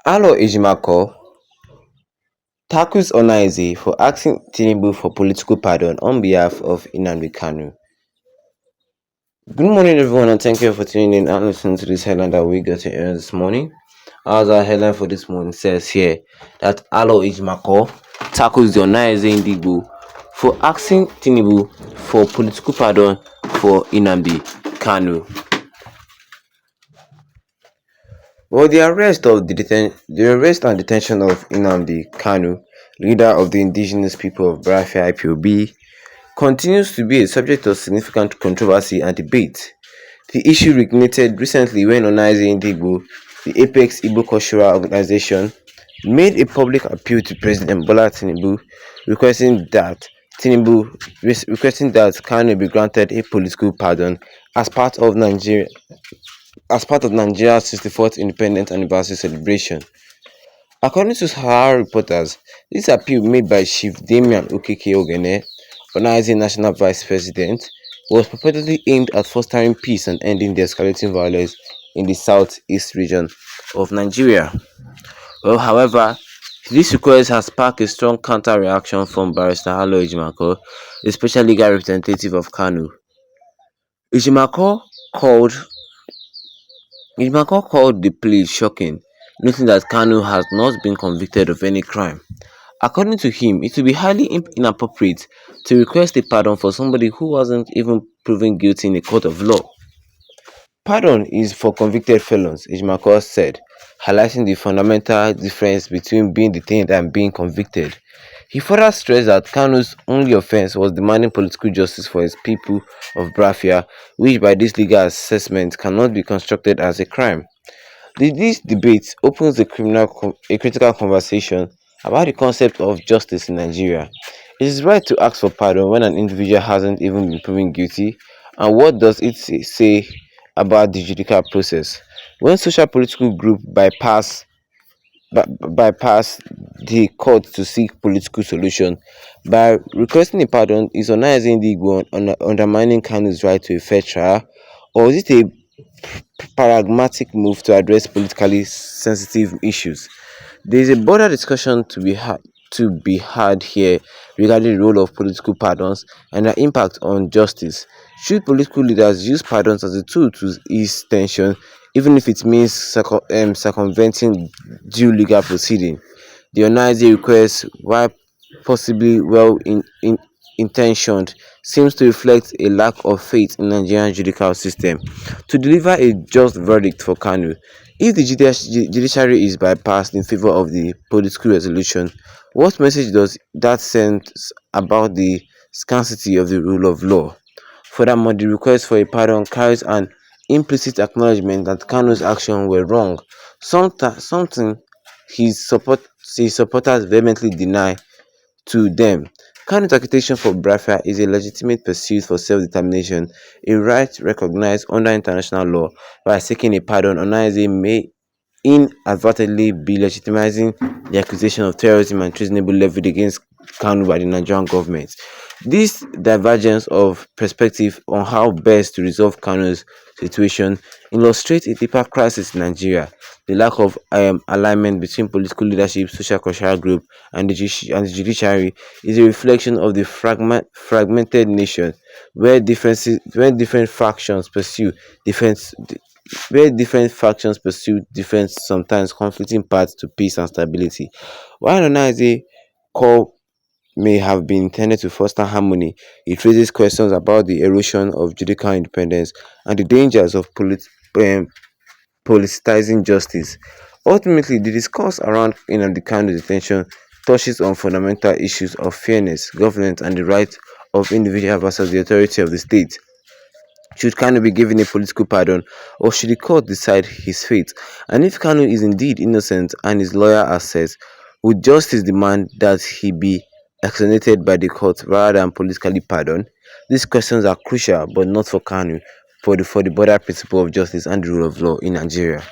Ejimakor tackles Ohaneaze for asking Tinubu for political pardon on behalf of Nnamdi Kanu. Good morning, everyone, and thank you for tuning in and listening to this headline that we got to hear this morning. As our headline for this morning says here that Ejimakor tackles the Ohaneaze Indigo for asking Tinubu for political pardon for Nnamdi Kanu. Well, the arrest and detention of Nnamdi Kanu, leader of the indigenous people of Biafra IPOB, continues to be a subject of significant controversy and debate. The issue reignited recently when Ohaneaze Indigbo, the apex Igbo cultural organization, made a public appeal to President Bola Tinubu requesting that Kanu be granted a political pardon as part of Nigeria's 64th independence anniversary celebration. According to Sahara reporters, this appeal made by Chief Damian Okeke Ogene, Ohaneaze National Vice President, was purportedly aimed at fostering peace and ending the escalating violence in the southeast region of Nigeria. Well, however, this request has sparked a strong counter-reaction from Barrister Ejimakor, a special legal representative of Kanu. Ejimakor called Ejimakor called the plea shocking, noting that Kanu has not been convicted of any crime. According to him, it would be highly inappropriate to request a pardon for somebody who wasn't even proven guilty in a court of law. Pardon is for convicted felons, Ejimakor said, highlighting the fundamental difference between being detained and being convicted. He further stressed that Kanu's only offense was demanding political justice for his people of Biafra, which by this legal assessment cannot be construed as a crime. This debate opens a critical conversation about the concept of justice in Nigeria. It is right to ask for pardon when an individual hasn't even been proven guilty, and what does it say about the judicial process? When social political groups bypass the court to seek political solution, by requesting a pardon, is Ohaneaze Indigbo undermining Kanu's right to a fair trial, or is it a pragmatic move to address politically sensitive issues? There is a broader discussion to be had here regarding the role of political pardons and their impact on justice. Should political leaders use pardons as a tool to ease tension, even if it means circumventing due legal proceeding? The Ohaneaze request, while possibly intentioned, seems to reflect a lack of faith in Nigerian judicial system to deliver a just verdict for Kanu. If the judiciary is bypassed in favor of the political resolution, what message does that send about the scarcity of the rule of law? Furthermore, the request for a pardon carries an implicit acknowledgement that Kanu's actions were wrong, something his, support, his supporters vehemently deny to them. Kanu's agitation for Biafra is a legitimate pursuit for self-determination, a right recognized under international law. By seeking a pardon, Ohaneaze may inadvertently be legitimizing the accusation of terrorism and treasonable levied against Kanu by the Nigerian government. This divergence of perspective on how best to resolve Kanu's situation illustrates a deeper crisis in Nigeria. The lack of alignment between political leadership, social cultural group, and the judiciary is a reflection of the fragmented nation different where different factions pursue different, sometimes conflicting paths to peace and stability. While Ohaneaze call may have been intended to foster harmony, it raises questions about the erosion of judicial independence and the dangers of politicizing justice. Ultimately, the discourse around Nnamdi Kanu's detention touches on fundamental issues of fairness, governance, and the right of individuals versus the authority of the state. Should Kanu be given a political pardon, or should the court decide his fate? And if Kanu is indeed innocent and his lawyer has said, would justice demand that he be exonerated by the court rather than politically pardoned? These questions are crucial, but not for Kanu, for the broader principle of justice and the rule of law in Nigeria.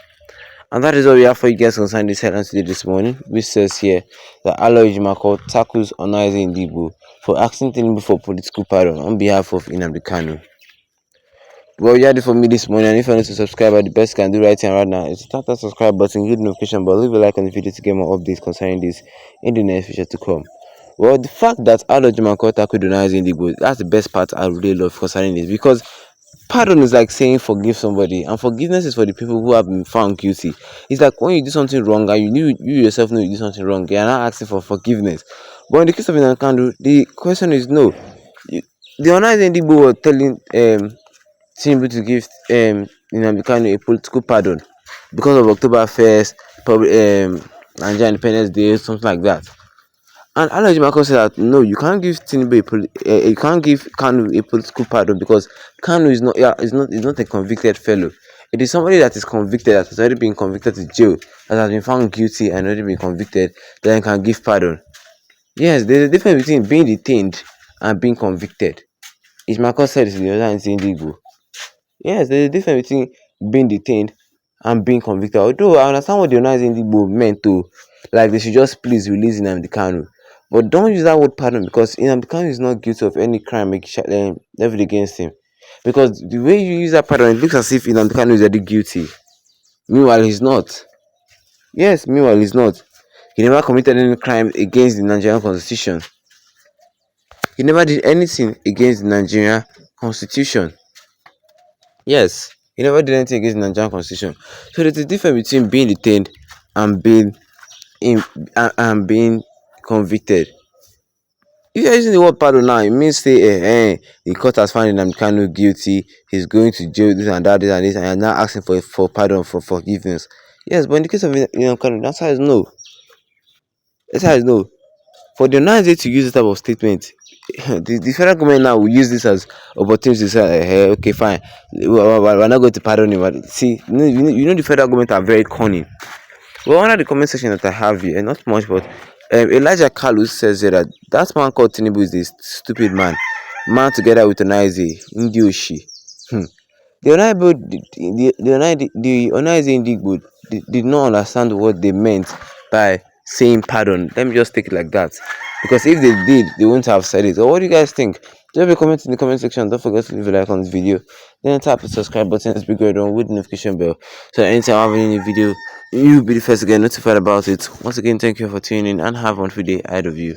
And that is all we have for you guys concerning this headline today this morning, which says here that Ejimakor tackles Ohaneaze Indigbo for asking Tinubu for political pardon on behalf of Nnamdi Kanu. Well, you had it for me this morning, and if you want to subscribe, the best you can do right here right now is to tap that subscribe button, hit the notification bell, leave a like on the video to get more updates concerning this in the near future to come. Well, the fact that Ejimakor tackled Ohaneaze in the boat, that's the best part I really love concerning this, because pardon is like saying forgive somebody, and forgiveness is for the people who have been found guilty. It's like when you do something wrong and you yourself know you do something wrong, you are not asking for forgiveness. But in the case of Kanu, the question is no. You- The Ohaneaze Ndigbo were telling Tinubu to give Nnamdi Kanu a political pardon because of October 1st, Nigeria Independence Day, something like that. And Ejimakor said that no, you can't give you can't give Kanu a political pardon because Kanu is not, yeah, is not a convicted fellow. It is somebody that is convicted, that has already been convicted to jail, that has been found guilty and already been convicted, then can give pardon. Yes, there's a difference between being detained and being convicted. Ejimakor said it in the other Igbo. Yes, there's a difference between being detained and being convicted. Although I understand what the Ohaneaze Ndigbo meant to, like they should just please release Nnamdi Kanu. But don't use that word pardon, because Nnamdi Kanu is not guilty of any crime leveled against him. Because the way you use that pardon, it looks as if Nnamdi Kanu is already guilty. Meanwhile, he's not. Yes, meanwhile, he's not. He never committed any crime against the Nigerian constitution. He never did anything against the Nigerian constitution. Yes, he never did anything against the Nigerian constitution. So there's a difference between being detained and in being convicted. If you're using the word pardon now, it means say the court has found Nnamdi Kanu guilty, he's going to jail, this and this, and you're now asking for pardon, for forgiveness. Yes, but in the case of Nnamdi Kanu, that's how is no. That's how is no. For the United to use this type of statement, the federal government now will use this as opportunity to say, okay, fine, we're not going to pardon him. But see, you know the federal government are very cunning. Well, under the comment section that I have here, not much, but Elijah Kalu says here that man called Tinubu is a stupid man together with Ohaneaze, Ndioshi. The Ohaneaze Ndigbo did not understand what they meant by saying pardon. Let me just take it like that. Because if they did, they wouldn't have said it. So what do you guys think? Drop a comment in the comment section. Don't forget to leave a like on this video. Then tap the subscribe button, this big red one with the notification bell. So anytime I have any new video, you'll be the first to get notified about it. Once again, thank you for tuning in and have a wonderful day ahead of you.